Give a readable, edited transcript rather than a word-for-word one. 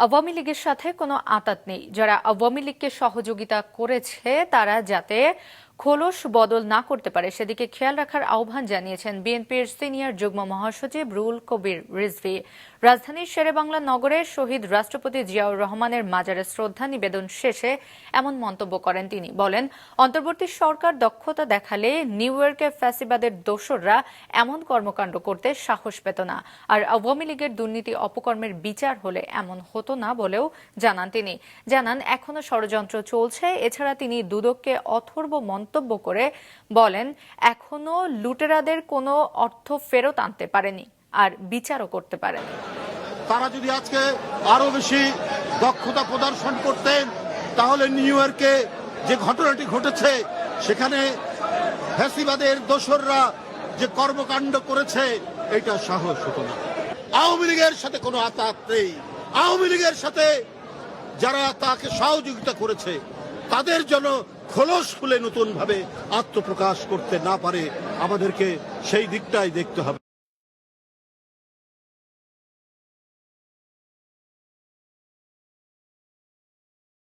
আওয়ামী লীগের সাথে কোনো আঁতাত নেই। যারা আওয়ামী লীগকে সহযোগিতা করেছে তারা যাতে খোলস বদল না করতে পারে সেদিকে খেয়াল রাখার আহ্বান জানিয়েছেন বিএনপির সিনিয়র যুগ্ম মহাসচিব রুহুল কবির রিজভী। রাজধানীর শেরেবাংলা নগরে শহীদ রাষ্ট্রপতি জিয়াউর রহমানের মাজারে শ্রদ্ধা নিবেদন শেষে এমন মন্তব্য করেন তিনি। বলেন, অন্তর্বর্তী সরকার দক্ষতা দেখালে নিউ ইয়র্কে ফ্যাসিবাদের দোসররা এমন কর্মকাণ্ড করতে সাহস পেত না, আর আওয়ামী লীগের দুর্নীতি অপকর্মের বিচার হলে এমন হতো না বলেও জানান তিনি। জানান, এখনো ষড়যন্ত্র চলছে। এছাড়া তিনি দুদককে অথর্ব মন্তব্য করে বলেন, এখনো লুটেরাদের কোনো অর্থ ফেরত আনতে পারেনি আর বিচারও করতে পারেনি। তারা যদি আজকে আরো বেশি দক্ষতা প্রদর্শন করতেন তাহলে নিউ ইয়র্কে যে ঘটনাটি ঘটেছে সেখানে ফ্যাসিবাদের দোসররা যে কর্মকাণ্ড করেছে এটা সাহস হতো না। আওয়ামী লীগের সাথে কোনো আঁতাত নেই। আওয়ামী লীগের সাথে যারা তাকে সহযোগিতা করেছে তাদের জন্য খোলস খুলে নতুন ভাবে আত্মপ্রকাশ করতে না পারে, আমাদেরকে সেই দিকটাই দেখতে হবে।